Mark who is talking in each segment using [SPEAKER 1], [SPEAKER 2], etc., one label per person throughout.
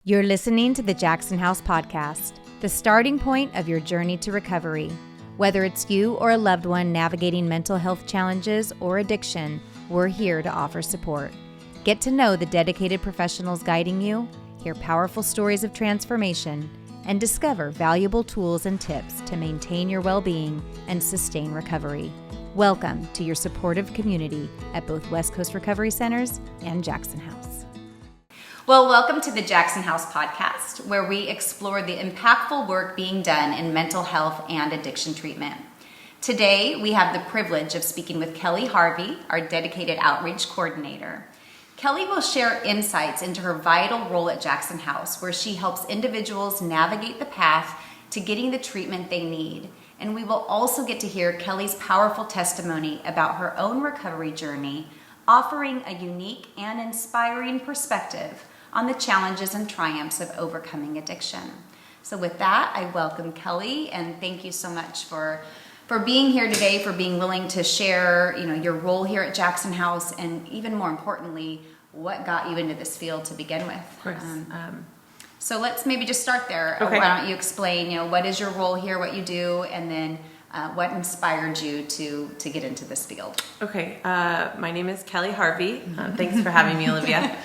[SPEAKER 1] You're listening to the Jackson House Podcast, the starting point of your journey to recovery. Whether it's you or a loved one navigating mental health challenges or addiction, we're here to offer support. Get to know the dedicated professionals guiding you, hear powerful stories of transformation, and discover valuable tools and tips to maintain your well-being and sustain recovery. Welcome to your supportive community at both West Coast Recovery Centers and Jackson House.
[SPEAKER 2] Well, welcome to the Jackson House Podcast, where we explore the impactful work being done in mental health and addiction treatment. Today, we have the privilege of speaking with Kelly Harvie, our dedicated outreach coordinator. Kelly will share insights into her vital role at Jackson House, where she helps individuals navigate the path to getting the treatment they need. And we will also get to hear Kelly's powerful testimony about her own recovery journey, offering a unique and inspiring perspective on the challenges and triumphs of overcoming addiction. So with that, I welcome Kelly, and thank you so much for being here today, for being willing to share, your role here at Jackson House, and even more importantly, what got you into this field to begin with.
[SPEAKER 3] Of course.
[SPEAKER 2] So let's maybe just start there.
[SPEAKER 3] Okay.
[SPEAKER 2] Why don't you explain, what is your role here, what you do, and then what inspired you to get into this field?
[SPEAKER 3] Okay. My name is Kelly Harvie. Thanks for having me, Olivia.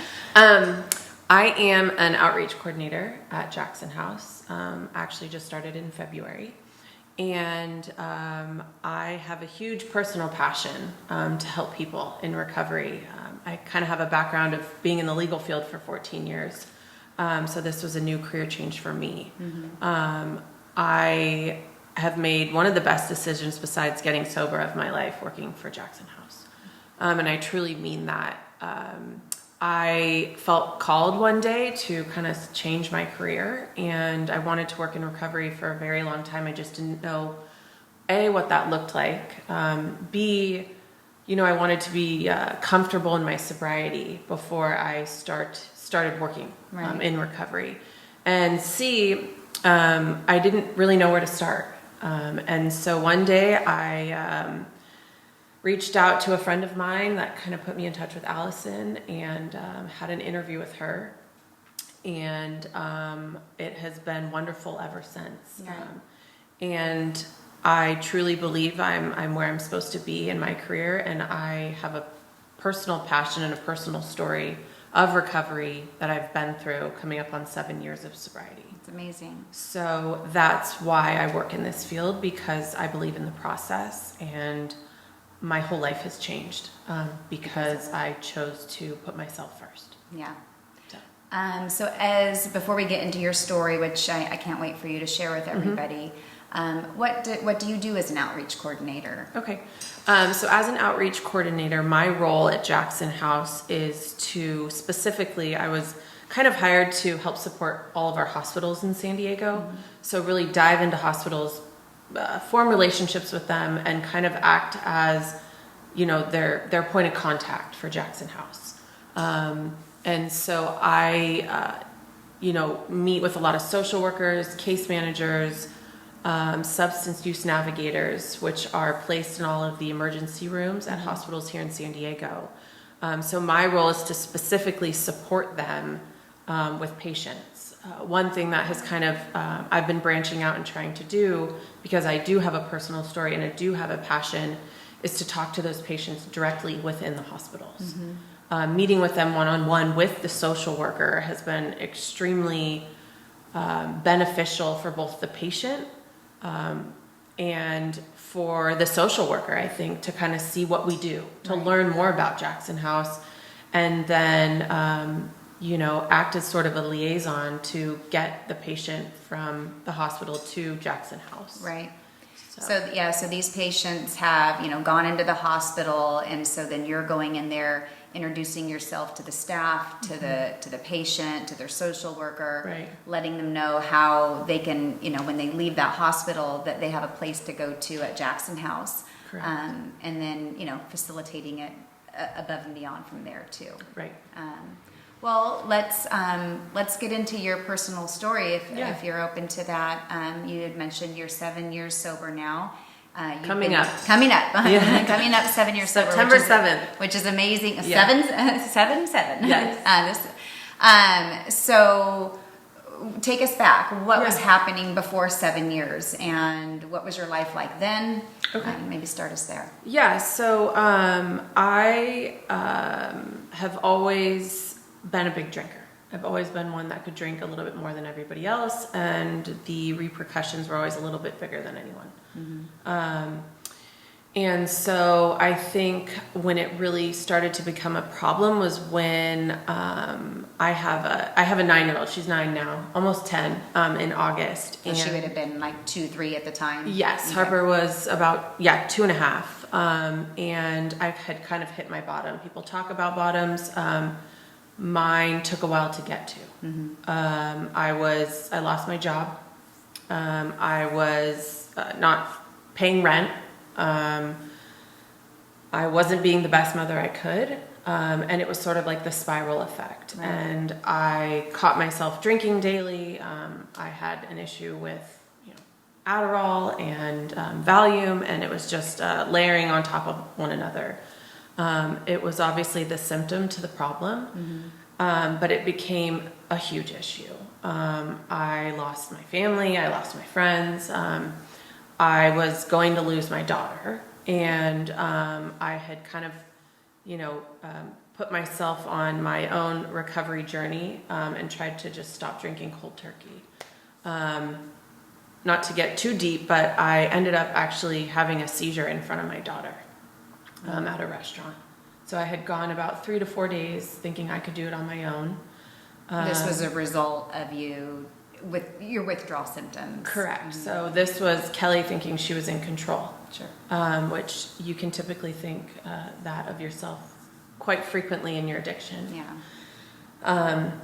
[SPEAKER 3] I am an outreach coordinator at Jackson House. Actually just started in February. And I have a huge personal passion to help people in recovery. I kind of have a background of being in the legal field for 14 years. So this was a new career change for me. Mm-hmm. I have made one of the best decisions besides getting sober of my life working for Jackson House. And I truly mean that. I felt called one day to kind of change my career, and I wanted to work in recovery for a very long time. I just didn't know, A, what that looked like, B, I wanted to be comfortable in my sobriety before I started working in recovery, and C, I didn't really know where to start. And so one day I reached out to a friend of mine that kind of put me in touch with Allison, and had an interview with her, and it has been wonderful ever since.
[SPEAKER 2] Yeah.
[SPEAKER 3] And I truly believe I'm where I'm supposed to be in my career, and I have a personal passion and a personal story of recovery that I've been through, coming up on 7 years of sobriety.
[SPEAKER 2] It's amazing.
[SPEAKER 3] So that's why I work in this field, because I believe in the process, and my whole life has changed because I chose to put myself first.
[SPEAKER 2] Yeah. So before we get into your story, which I can't wait for you to share with everybody, what do you do as an outreach coordinator?
[SPEAKER 3] Okay. So as an outreach coordinator, my role at Jackson House is to specifically, I was kind of hired to help support all of our hospitals in San Diego. Mm-hmm. So really dive into hospitals, form relationships with them, and kind of act as, their point of contact for Jackson House. And so I, meet with a lot of social workers, case managers, substance use navigators, which are placed in all of the emergency rooms at hospitals here in San Diego. So my role is to specifically support them with patients. One thing that has kind of, I've been branching out and trying to do, because I do have a personal story and I do have a passion, is to talk to those patients directly within the hospitals. Mm-hmm. Meeting with them one-on-one with the social worker has been extremely beneficial for both the patient and for the social worker, I think, to kind of see what we do, to learn more about Jackson House, and then act as sort of a liaison to get the patient from the hospital to Jackson House.
[SPEAKER 2] Right. So these patients have, gone into the hospital, and so then you're going in there, introducing yourself to the staff, to the patient, to their social worker,
[SPEAKER 3] right,
[SPEAKER 2] letting them know how they can, when they leave that hospital, that they have a place to go to at Jackson House.
[SPEAKER 3] Correct.
[SPEAKER 2] And then, facilitating it above and beyond from there too.
[SPEAKER 3] Right.
[SPEAKER 2] Well, let's get into your personal story if you're open to that. You had mentioned you're 7 years sober now.
[SPEAKER 3] Coming up.
[SPEAKER 2] Yeah. Coming up 7 years sober.
[SPEAKER 3] September 7th.
[SPEAKER 2] Which is amazing.
[SPEAKER 3] Yeah.
[SPEAKER 2] 7.
[SPEAKER 3] Yes.
[SPEAKER 2] So take us back. What was
[SPEAKER 3] Yeah.
[SPEAKER 2] happening before 7 years, and what was your life like then?
[SPEAKER 3] Okay.
[SPEAKER 2] Maybe start us there.
[SPEAKER 3] Yeah, so I have always been a big drinker. I've always been one that could drink a little bit more than everybody else, and the repercussions were always a little bit bigger than anyone. And so I think when it really started to become a problem was when I have a 9-year-old. She's 9 now, almost 10 in August.
[SPEAKER 2] So she would have been like 2, 3 at the time?
[SPEAKER 3] Yes,
[SPEAKER 2] Okay.
[SPEAKER 3] Harper was about 2.5, and I had kind of hit my bottom. People talk about bottoms. Mine took a while to get to. I lost my job. I was not paying rent. I wasn't being the best mother I could, and it was sort of like the spiral effect.
[SPEAKER 2] Right.
[SPEAKER 3] And I caught myself drinking daily. I had an issue with Adderall and Valium, and it was just layering on top of one another. It was obviously the symptom to the problem, but it became a huge issue. I lost my family, I lost my friends. I was going to lose my daughter, and I had kind of, put myself on my own recovery journey and tried to just stop drinking cold turkey. Not to get too deep, but I ended up actually having a seizure in front of my daughter at a restaurant. So I had gone about 3 to 4 days thinking I could do it on my own.
[SPEAKER 2] This was a result of you with your withdrawal symptoms.
[SPEAKER 3] Correct. So this was Kelly thinking she was in control.
[SPEAKER 2] Sure.
[SPEAKER 3] Which you can typically think that of yourself quite frequently in your addiction.
[SPEAKER 2] Yeah.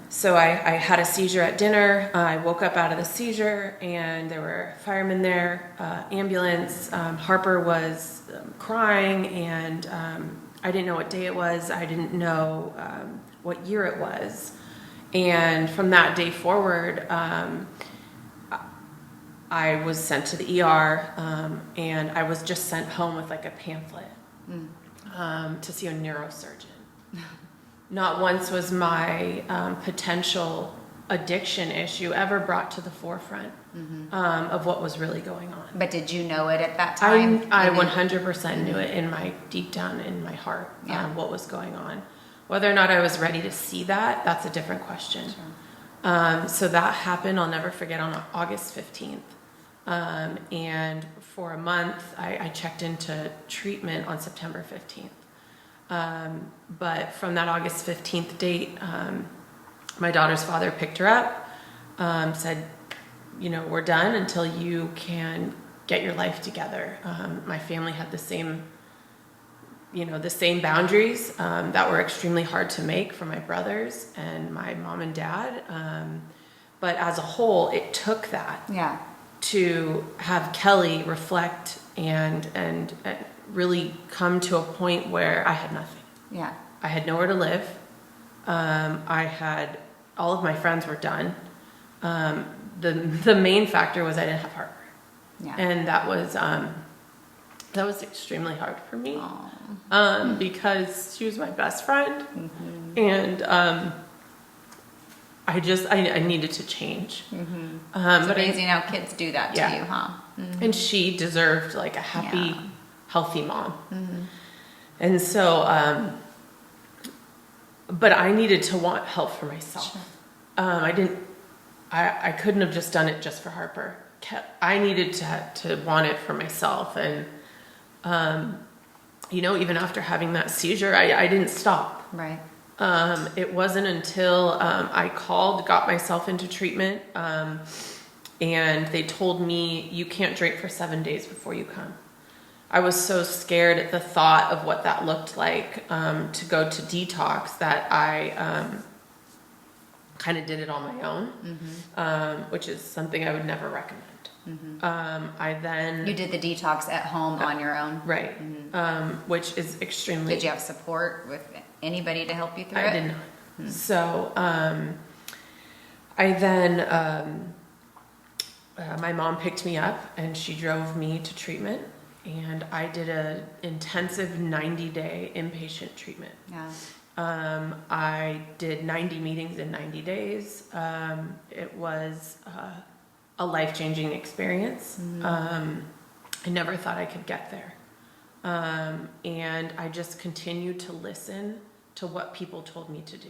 [SPEAKER 3] So I had a seizure at dinner. I woke up out of the seizure, and there were firemen there, ambulance. Harper was crying, and I didn't know what day it was. I didn't know what year it was. And from that day forward, I was sent to the ER, and I was just sent home with like a pamphlet to see a neurosurgeon. Not once was my potential addiction issue ever brought to the forefront of what was really going on.
[SPEAKER 2] But did you know it at that time?
[SPEAKER 3] I 100% knew it in my deep down in my heart, what was going on. Whether or not I was ready to see that, that's a different question. Sure. So that happened, I'll never forget, on August 15th. And for a month, I checked into treatment on September 15th. But from that August 15th date, my daughter's father picked her up, said, we're done until you can get your life together. My family had the same boundaries that were extremely hard to make for my brothers and my mom and dad. But as a whole, it took that to have Kelly reflect and really come to a point where I had nothing.
[SPEAKER 2] Yeah.
[SPEAKER 3] I had nowhere to live. I had, all of my friends were done. The main factor was I didn't have Harper.
[SPEAKER 2] Yeah.
[SPEAKER 3] And that was extremely hard for me. Because she was my best friend. And I needed to change.
[SPEAKER 2] It's amazing how kids do that to you, huh?
[SPEAKER 3] And she deserved like a happy, healthy mom. And so, but I needed to want help for myself. Sure. I couldn't have just done it just for Harper. I needed to want it for myself. And, even after having that seizure, I didn't stop.
[SPEAKER 2] Right.
[SPEAKER 3] It wasn't until I got myself into treatment, and they told me, you can't drink for 7 days before you come. I was so scared at the thought of what that looked like to go to detox that I kind of did it on my own, which is something I would never recommend.
[SPEAKER 2] You did the detox at home on your own?
[SPEAKER 3] Right. Which is extremely...
[SPEAKER 2] Did you have support with anybody to help you through it?
[SPEAKER 3] I did not. So I then... my mom picked me up and she drove me to treatment, and I did an intensive 90-day inpatient treatment.
[SPEAKER 2] Yeah.
[SPEAKER 3] I did 90 meetings in 90 days. It was a life-changing experience. I never thought I could get there. And I just continued to listen to what people told me to do.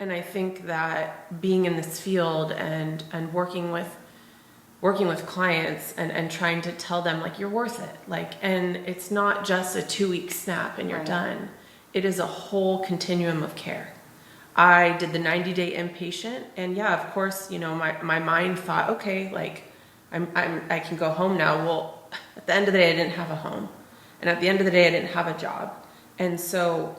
[SPEAKER 3] And I think that being in this field and working with clients and trying to tell them, like, you're worth it. Like, and it's not just a 2-week snap and you're done. It is a whole continuum of care. I did the 90-day inpatient, and yeah, of course, you know, my mind thought, okay, like, I can go home now. Well, at the end of the day, I didn't have a home. And at the end of the day, I didn't have a job. And so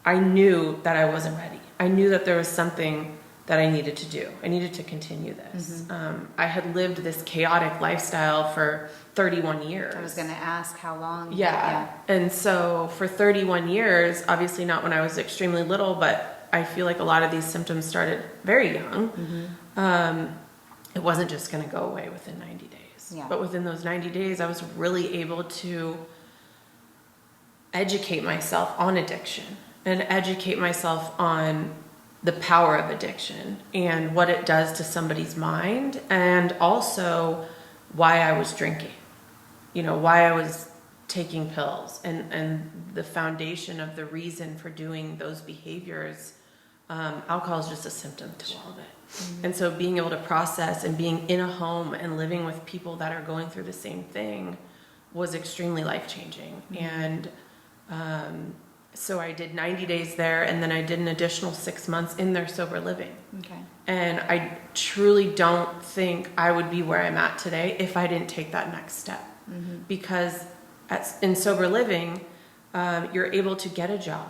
[SPEAKER 3] I knew that I wasn't ready. I knew that there was something that I needed to do. I needed to continue this. I had lived this chaotic lifestyle for 31 years.
[SPEAKER 2] I was going to ask how long.
[SPEAKER 3] Yeah. And so for 31 years, obviously not when I was extremely little, but I feel like a lot of these symptoms started very young. It wasn't just going to go away within 90 days.
[SPEAKER 2] Yeah.
[SPEAKER 3] But within those 90 days, I was really able to educate myself on addiction and educate myself on the power of addiction and what it does to somebody's mind, and also why I was drinking, you know, why I was taking pills, and the foundation of the reason for doing those behaviors. Alcohol is just a symptom to all of it. And so being able to process and being in a home and living with people that are going through the same thing was extremely life-changing. And so I did 90 days there, and then I did an additional 6 months in their sober living.
[SPEAKER 2] Okay.
[SPEAKER 3] And I truly don't think I would be where I'm at today if I didn't take that next step. Because in sober living, you're able to get a job.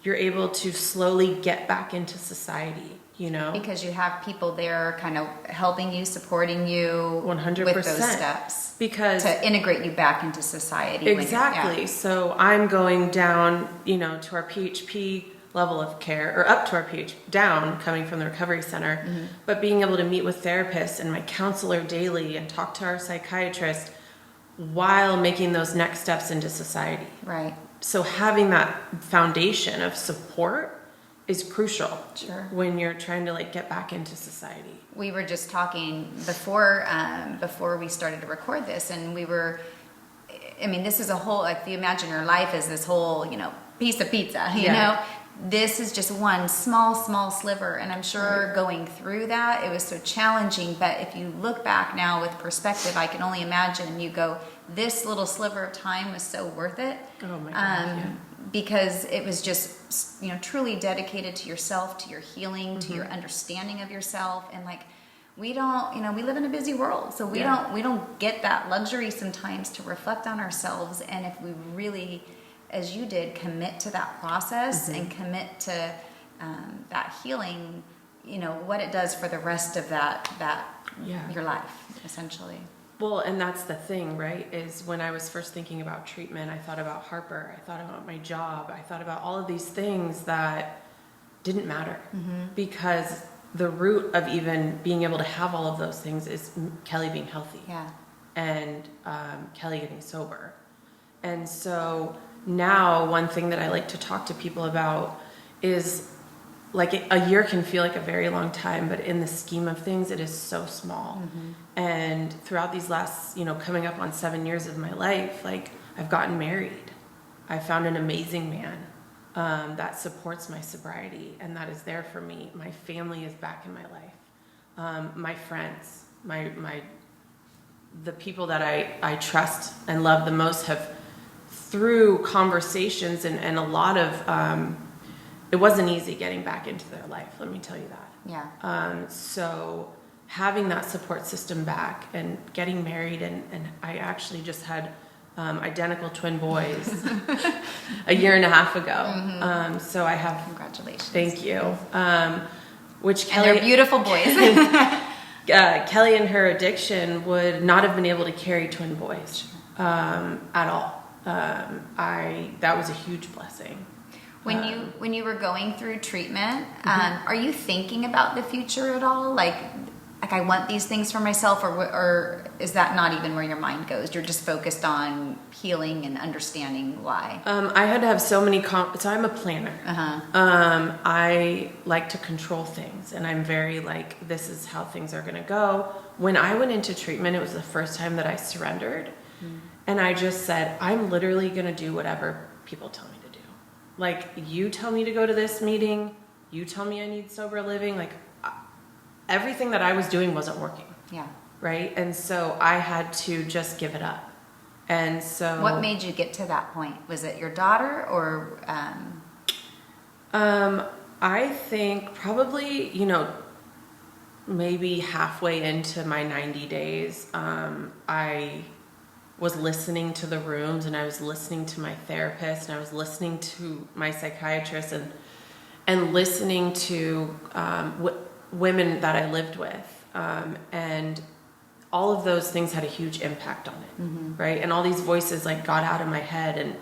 [SPEAKER 3] You're able to slowly get back into society, you know?
[SPEAKER 2] Because you have people there kind of helping you, supporting you
[SPEAKER 3] 100%.
[SPEAKER 2] with those steps.
[SPEAKER 3] Because
[SPEAKER 2] to integrate you back into society.
[SPEAKER 3] Exactly. So I'm going down, you know, to our PHP level of care, or up to our down, coming from the recovery center, but being able to meet with therapists and my counselor daily and talk to our psychiatrist while making those next steps into society.
[SPEAKER 2] Right.
[SPEAKER 3] So having that foundation of support is crucial.
[SPEAKER 2] Sure.
[SPEAKER 3] When you're trying to, like, get back into society.
[SPEAKER 2] We were just talking before we started to record this, and this is a whole, like, if you imagine your life as this whole, you know, piece of pizza, you know, this is just one small sliver. And I'm sure going through that, it was so challenging. But if you look back now with perspective, I can only imagine you go, this little sliver of time was so worth it.
[SPEAKER 3] Oh my God,
[SPEAKER 2] because it was just, you know, truly dedicated to yourself, to your healing, to your understanding of yourself. And, like, we don't, you know, we live in a busy world, so we don't get that luxury sometimes to reflect on ourselves. And if we really, as you did, commit to that process and commit to that healing, you know, what it does for the rest of your life, essentially.
[SPEAKER 3] Well, and that's the thing, right? Is when I was first thinking about treatment, I thought about Harper, I thought about my job, I thought about all of these things that didn't matter, because the root of even being able to have all of those things is Kelly being healthy, and Kelly getting sober. And so now one thing that I like to talk to people about is, like, a year can feel like a very long time, but in the scheme of things, it is so small. And throughout these last, you know, coming up on 7 years of my life, like, I've gotten married. I found an amazing man that supports my sobriety and that is there for me. My family is back in my life. My friends, the people that I trust and love the most have, through conversations and a lot of, it wasn't easy getting back into their life, let me tell you that. So having that support system back and getting married, and I actually just had identical twin boys a year and a half ago. So I have...
[SPEAKER 2] Congratulations.
[SPEAKER 3] Thank you. Which
[SPEAKER 2] Kelly... And they're beautiful boys.
[SPEAKER 3] Kelly and her addiction would not have been able to carry twin boys at all. That was a huge blessing.
[SPEAKER 2] When you were going through treatment, are you thinking about the future at all? Like, like I want these things for myself, or is that not even where your mind goes? You're just focused on healing and understanding why.
[SPEAKER 3] I had to have so many, so I'm a planner. I like to control things, and I'm very like, this is how things are going to go. When I went into treatment, it was the first time that I surrendered. And I just said, I'm literally going to do whatever people tell me to do. Like, you tell me to go to this meeting, you tell me I need sober living, like everything that I was doing wasn't working.
[SPEAKER 2] Yeah.
[SPEAKER 3] Right? And so I had to just give it up. And so...
[SPEAKER 2] What made you get to that point? Was it your daughter or...
[SPEAKER 3] I think probably, maybe halfway into my 90 days, I was listening to the rooms, and I was listening to my therapist, and I was listening to my psychiatrist, and listening to women that I lived with, and all of those things had a huge impact on it, right? And all these voices like got out of my head, and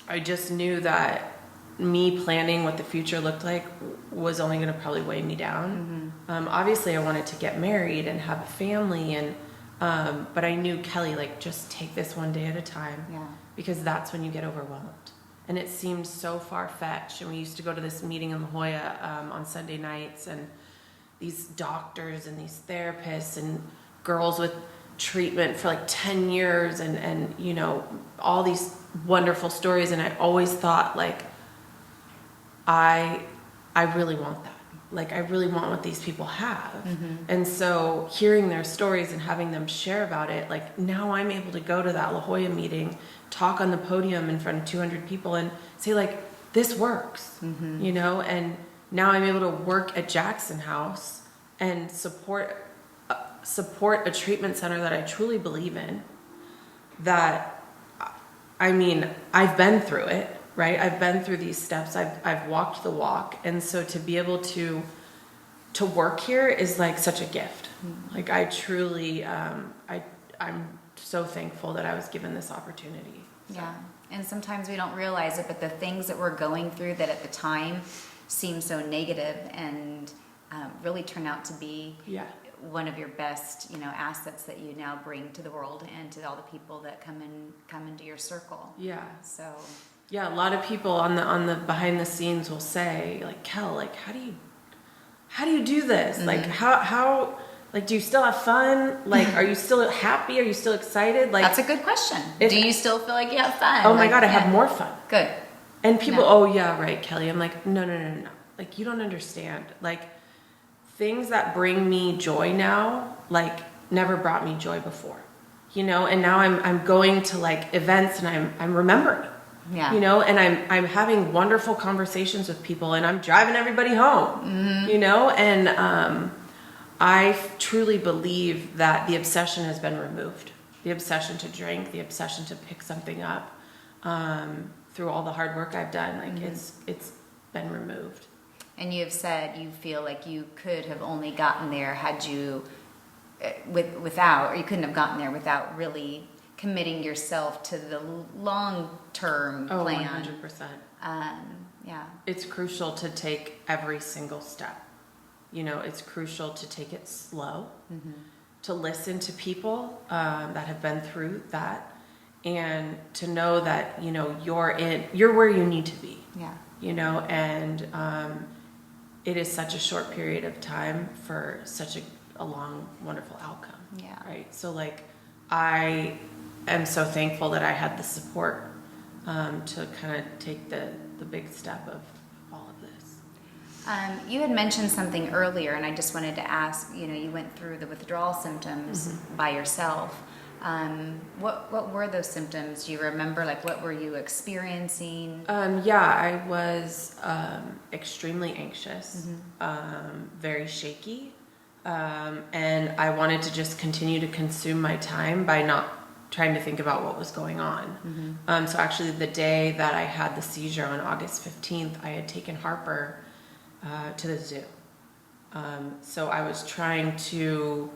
[SPEAKER 3] I just knew that me planning what the future looked like was only going to probably weigh me down. Obviously, I wanted to get married and have a family, and but I knew, Kelly, like, just take this one day at a time, because that's when you get overwhelmed. And it seemed so far-fetched. And we used to go to this meeting in La Jolla on Sunday nights, and these doctors and these therapists and girls with treatment for like 10 years and all these wonderful stories. And I always thought, like, I really want that. Like, I really want what these people have. And so hearing their stories and having them share about it, like, now I'm able to go to that La Jolla meeting, talk on the podium in front of 200 people and say, like, this works, and now I'm able to work at Jackson House and support a treatment center that I truly believe in, that, I mean, I've been through it. Right? I've been through these steps. I've walked the walk. And so to be able to work here is like such a gift. Like, I truly, I'm so thankful that I was given this opportunity. So.
[SPEAKER 2] Yeah. And sometimes we don't realize it, but the things that we're going through that at the time seem so negative and really turn out to be one of your best, assets that you now bring to the world and to all the people that come into your circle.
[SPEAKER 3] Yeah.
[SPEAKER 2] So...
[SPEAKER 3] Yeah, a lot of people on the behind the scenes will say, like, Kel, like, how do you do this? Like, how like, do you still have fun? Like, are you still happy? Are you still excited? Like,
[SPEAKER 2] that's a good question. Do you still feel like you have fun?
[SPEAKER 3] Oh my God, I have more fun.
[SPEAKER 2] Good.
[SPEAKER 3] And people, oh yeah, right, Kelly. I'm like, no. Like, you don't understand. Like, things that bring me joy now, like, never brought me joy before. And now I'm going to like events and I'm remembering.
[SPEAKER 2] Yeah.
[SPEAKER 3] And I'm having wonderful conversations with people, and I'm driving everybody home, and I truly believe that the obsession has been removed. The obsession to drink, the obsession to pick something up, through all the hard work I've done, like it's been removed.
[SPEAKER 2] And you have said you feel like you could have only gotten there had you, or you couldn't have gotten there without really committing yourself to the long-term plan.
[SPEAKER 3] 100%.
[SPEAKER 2] Yeah.
[SPEAKER 3] It's crucial to take every single step. It's crucial to take it slow, to listen to people that have been through that, and to know that, you're where you need to be.
[SPEAKER 2] Yeah.
[SPEAKER 3] And it is such a short period of time for such a long, wonderful outcome.
[SPEAKER 2] Yeah.
[SPEAKER 3] Right? So, like, I am so thankful that I had the support to kind of take the big step of all of this.
[SPEAKER 2] You had mentioned something earlier, and I just wanted to ask, you went through the withdrawal symptoms by yourself. What were those symptoms? Do you remember, like, what were you experiencing?
[SPEAKER 3] I was extremely anxious, very shaky, and I wanted to just continue to consume my time by not trying to think about what was going on. So actually the day that I had the seizure on August 15th, I had taken Harper to the zoo. So I was trying to,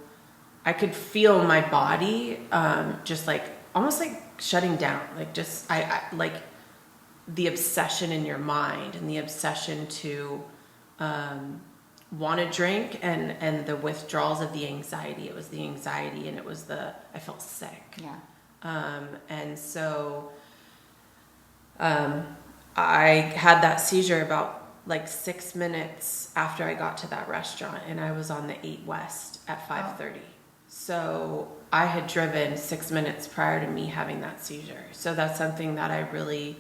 [SPEAKER 3] I could feel my body just like, almost like shutting down, like just, I like the obsession in your mind and the obsession to want to drink, and the withdrawals of the anxiety. It was the anxiety, and it was I felt sick.
[SPEAKER 2] Yeah.
[SPEAKER 3] And so I had that seizure about like 6 minutes after I got to that restaurant, and I was on the 8 West at 5:30. So I had driven 6 minutes prior to me having that seizure. So that's something that I really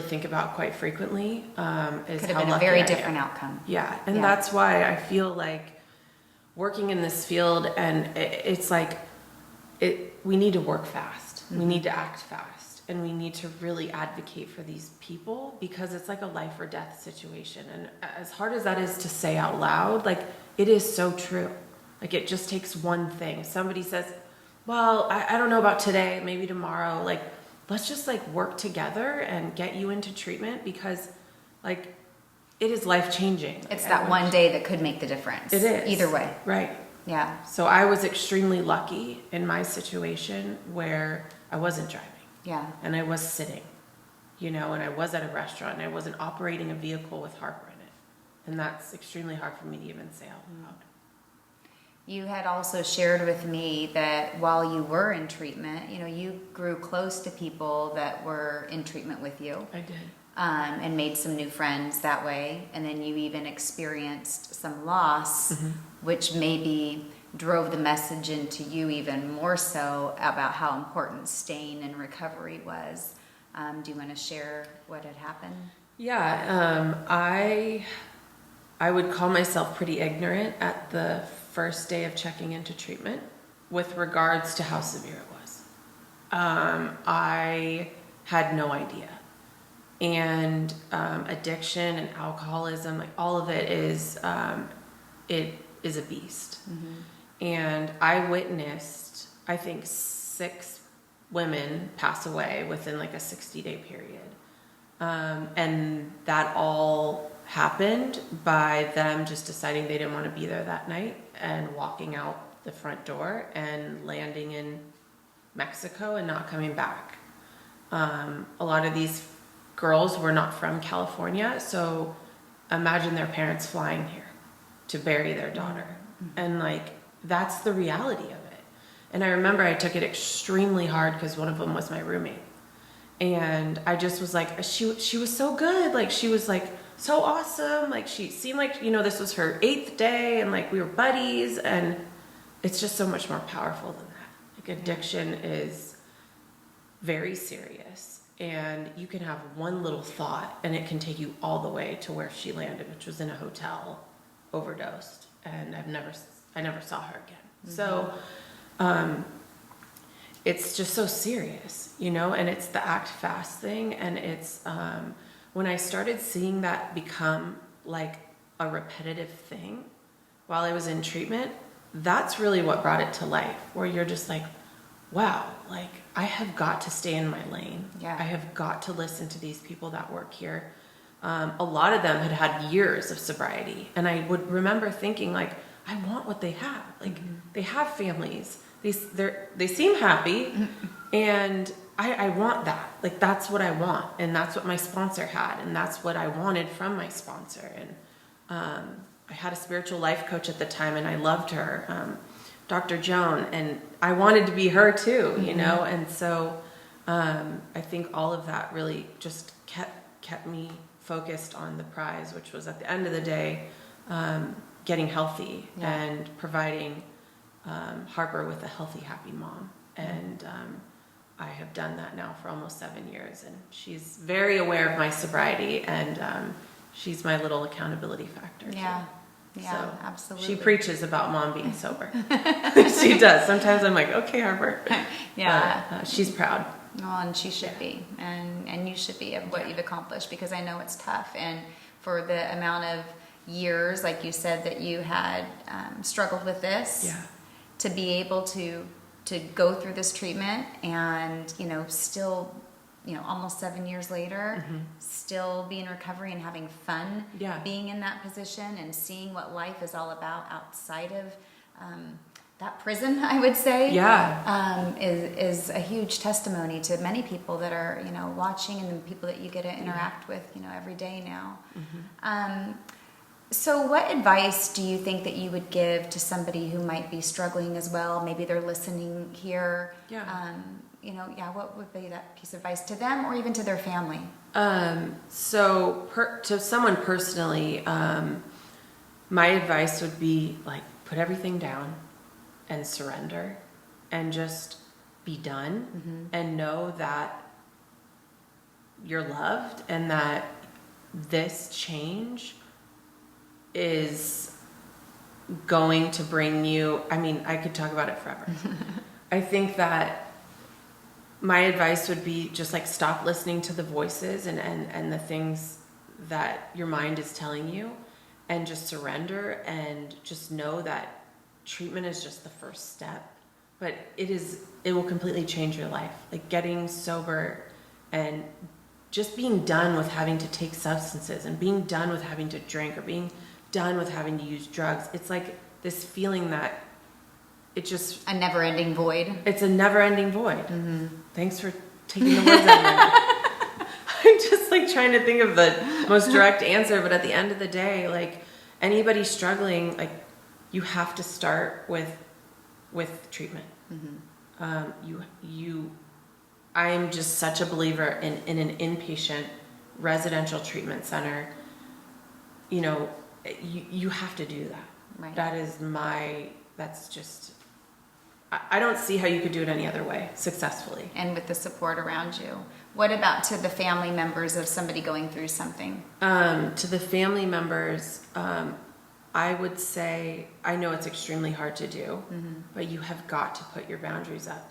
[SPEAKER 3] think about quite frequently. Is
[SPEAKER 2] Could have
[SPEAKER 3] how
[SPEAKER 2] been a
[SPEAKER 3] lucky
[SPEAKER 2] very
[SPEAKER 3] I
[SPEAKER 2] different
[SPEAKER 3] am.
[SPEAKER 2] outcome.
[SPEAKER 3] Yeah, and that's why I feel like working in this field, and it's like we need to work fast. We need to act fast, and we need to really advocate for these people, because it's like a life or death situation. And as hard as that is to say out loud, like, it is so true. Like, it just takes one thing. Somebody says, well, I don't know about today, maybe tomorrow. Like, let's just like work together and get you into treatment, because like it is life changing.
[SPEAKER 2] It's that one day that could make the difference.
[SPEAKER 3] It is.
[SPEAKER 2] Either way.
[SPEAKER 3] Right.
[SPEAKER 2] Yeah.
[SPEAKER 3] So I was extremely lucky in my situation where I wasn't driving.
[SPEAKER 2] Yeah.
[SPEAKER 3] And I was sitting, and I was at a restaurant, and I wasn't operating a vehicle with Harper in it. And that's extremely hard for me to even say out loud.
[SPEAKER 2] You had also shared with me that while you were in treatment, you grew close to people that were in treatment with you.
[SPEAKER 3] I did.
[SPEAKER 2] And made some new friends that way. And then you even experienced some loss, which maybe drove the message into you even more so about how important staying in recovery was. Do you want to share what had happened?
[SPEAKER 3] Yeah, I would call myself pretty ignorant at the first day of checking into treatment with regards to how severe it was. I had no idea. And addiction and alcoholism, like all of it is a beast. And I witnessed, I think, 6 women pass away within like a 60-day period. And that all happened by them just deciding they didn't want to be there that night and walking out the front door and landing in Mexico and not coming back. A lot of these girls were not from California, so imagine their parents flying here to bury their daughter. And like, that's the reality of it. And I remember I took it extremely hard because one of them was my roommate. And I just was like, she was so good. Like, she was like so awesome. Like, she seemed like, this was her 8th day, and like we were buddies. And it's just so much more powerful than that. Like, addiction is very serious. And you can have one little thought and it can take you all the way to where she landed, which was in a hotel, overdosed. And I never saw her again. So, it's just so serious, and it's the act fast thing. And it's, when I started seeing that become like a repetitive thing while I was in treatment, that's really what brought it to life, where you're just like, wow, like, I have got to stay in my lane.
[SPEAKER 2] Yeah.
[SPEAKER 3] I have got to listen to these people that work here. A lot of them had years of sobriety. And I would remember thinking, like, I want what they have. Like, they have families. They seem happy. And I want that. Like, that's what I want. And that's what my sponsor had. And that's what I wanted from my sponsor. And I had a spiritual life coach at the time, and I loved her. Dr. Joan, and I wanted to be her too, and so I think all of that really just kept me focused on the prize, which was at the end of the day getting healthy and providing Harper with a healthy, happy mom. And I have done that now for almost 7 years, and she's very aware of my sobriety, and she's my little accountability factor too.
[SPEAKER 2] Yeah,
[SPEAKER 3] So
[SPEAKER 2] absolutely.
[SPEAKER 3] She preaches about mom being sober. She does. Sometimes I'm like, okay, Harper.
[SPEAKER 2] Yeah.
[SPEAKER 3] But, she's proud.
[SPEAKER 2] Well, and she should be. And you should be of what you've accomplished, because I know it's tough. And for the amount of years, like you said, that you had struggled with this, to be able to go through this treatment and, still, almost 7 years later, still be in recovery and having fun being in that position and seeing what life is all about outside of that prison, I would say,
[SPEAKER 3] Yeah.
[SPEAKER 2] is a huge testimony to many people that are, watching, and the people that you get to interact with, every day now. So what advice do you think that you would give to somebody who might be struggling as well? Maybe they're listening here. What would be that piece of advice to them or even to their family?
[SPEAKER 3] To someone personally, my advice would be like, put everything down and surrender and just be done and know that you're loved and that this change is going to bring you, I could talk about it forever. I think that my advice would be just like stop listening to the voices and the things that your mind is telling you, and just surrender and just know that treatment is just the first step, but it will completely change your life. Like getting sober and just being done with having to take substances and being done with having to drink or being done with having to use drugs. It's like this feeling that it just...
[SPEAKER 2] A never-ending void.
[SPEAKER 3] It's a never-ending void. Thanks for taking the words out of my mouth. I'm just like trying to think of the most direct answer, but at the end of the day, like anybody struggling, like you have to start with treatment. I am just such a believer in an inpatient residential treatment center. You have to do that.
[SPEAKER 2] Right.
[SPEAKER 3] That's just, I don't see how you could do it any other way successfully.
[SPEAKER 2] And with the support around you. What about to the family members of somebody going through something?
[SPEAKER 3] To the family members, I would say, I know it's extremely hard to do, but you have got to put your boundaries up.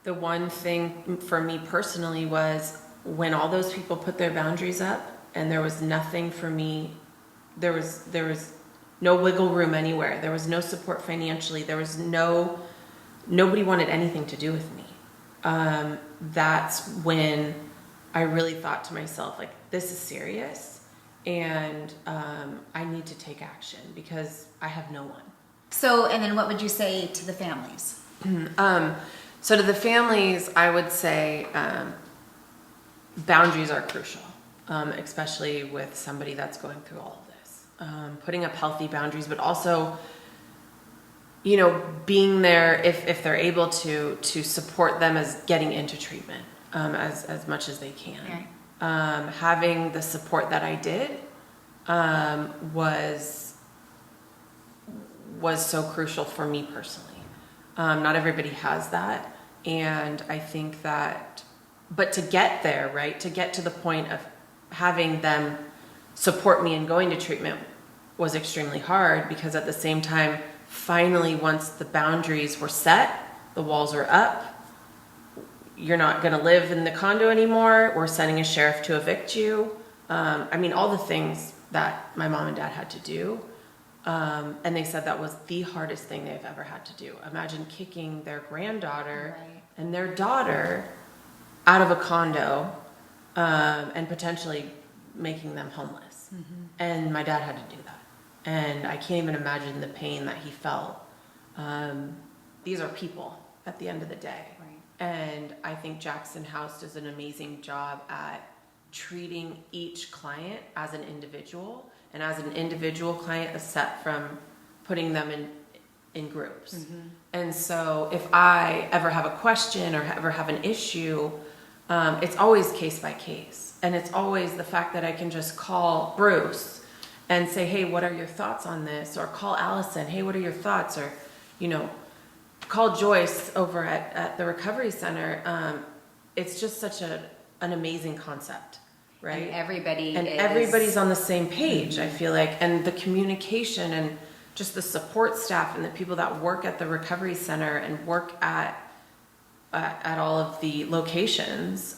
[SPEAKER 3] The one thing for me personally was when all those people put their boundaries up and there was nothing for me, there was no wiggle room anywhere. There was no support financially. There was nobody wanted anything to do with me. That's when I really thought to myself, like, this is serious. And I need to take action because I have no one.
[SPEAKER 2] So, and then what would you say to the families?
[SPEAKER 3] So to the families, I would say boundaries are crucial, especially with somebody that's going through all of this. Putting up healthy boundaries, but also, being there if they're able to support them as getting into treatment as much as they can.
[SPEAKER 2] Right.
[SPEAKER 3] Having the support that I did was so crucial for me personally. Not everybody has that, and I think that, but to get there, right, to get to the point of having them support me in going to treatment was extremely hard, because at the same time, finally, once the boundaries were set, the walls were up, you're not going to live in the condo anymore, we're sending a sheriff to evict you. All the things that my mom and dad had to do. And they said that was the hardest thing they've ever had to do. Imagine kicking their granddaughter and their daughter out of a condo and potentially making them homeless. And my dad had to do that. And I can't even imagine the pain that he felt. These are people at the end of the day. And I think Jackson House does an amazing job at treating each client as an individual, and as an individual client aside from putting them in groups. And so if I ever have a question or ever have an issue, it's always case by case. And it's always the fact that I can just call Bruce and say, hey, what are your thoughts on this? Or call Allison, hey, what are your thoughts? Or, call Joyce over at the recovery center. It's just such an amazing concept, right?
[SPEAKER 2] And everybody's
[SPEAKER 3] on the same page, I feel like. And the communication and just the support staff and the people that work at the recovery center and work at all of the locations,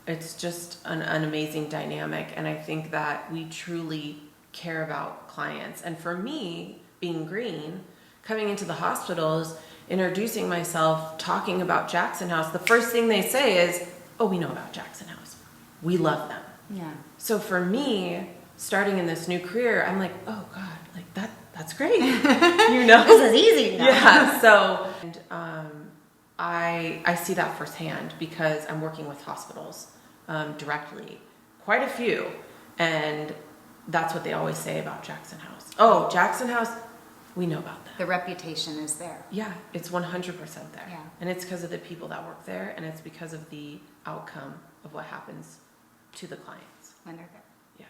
[SPEAKER 3] it's just an amazing dynamic. And I think that we truly care about clients. And for me, being green, coming into the hospitals, introducing myself, talking about Jackson House, the first thing they say is, oh, we know about Jackson House. We love them.
[SPEAKER 2] Yeah.
[SPEAKER 3] So for me, starting in this new career, I'm like, oh God, like that's that's great. You know,
[SPEAKER 2] this is easy now.
[SPEAKER 3] Yeah. So, and, I see that firsthand because I'm working with hospitals directly, quite a few, and that's what they always say about Jackson House. Oh, Jackson House, we know about that.
[SPEAKER 2] The reputation is there.
[SPEAKER 3] Yeah, it's 100% there.
[SPEAKER 2] Yeah.
[SPEAKER 3] And it's because of the people that work there, and it's because of the outcome of what happens to the clients.
[SPEAKER 2] When they're there.
[SPEAKER 3] Yeah.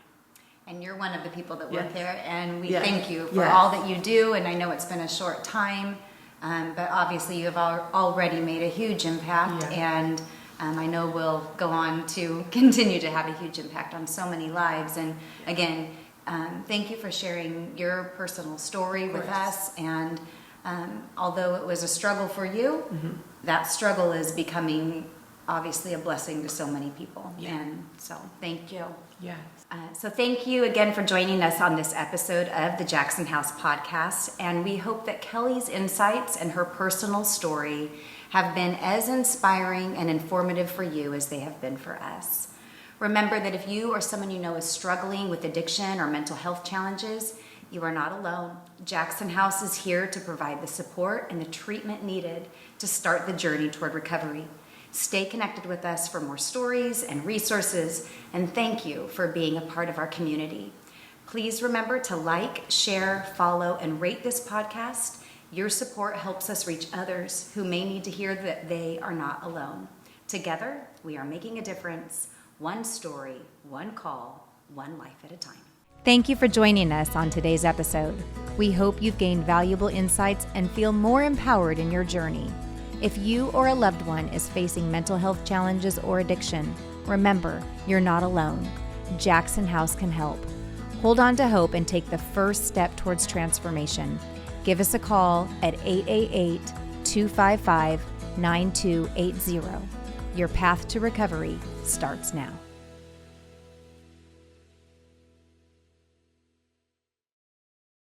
[SPEAKER 2] And you're one of the people that work
[SPEAKER 3] Yes.
[SPEAKER 2] there, and we
[SPEAKER 3] Yes.
[SPEAKER 2] thank you for
[SPEAKER 3] Yes.
[SPEAKER 2] all that you do. And I know it's been a short time, but obviously you have already made a huge impact,
[SPEAKER 3] Yeah.
[SPEAKER 2] and I know we'll go on to continue to have a huge impact on so many lives. And again, thank you for sharing your personal story with us. And although it was a struggle for you, that struggle is becoming obviously a blessing to so many people.
[SPEAKER 3] Yeah.
[SPEAKER 2] And so thank you.
[SPEAKER 3] Yes.
[SPEAKER 2] So thank you again for joining us on this episode of the Jackson House podcast. And we hope that Kelly's insights and her personal story have been as inspiring and informative for you as they have been for us. Remember that if you or someone you know is struggling with addiction or mental health challenges, you are not alone. Jackson House is here to provide the support and the treatment needed to start the journey toward recovery. Stay connected with us for more stories and resources, and thank you for being a part of our community. Please remember to like, share, follow, and rate this podcast. Your support helps us reach others who may need to hear that they are not alone. Together, we are making a difference, one story, one call, one life at a time.
[SPEAKER 1] Thank you for joining us on today's episode. We hope you've gained valuable insights and feel more empowered in your journey. If you or a loved one is facing mental health challenges or addiction, remember, you're not alone. Jackson House can help. Hold on to hope and take the first step towards transformation. Give us a call at 888-255-9280. Your path to recovery starts now.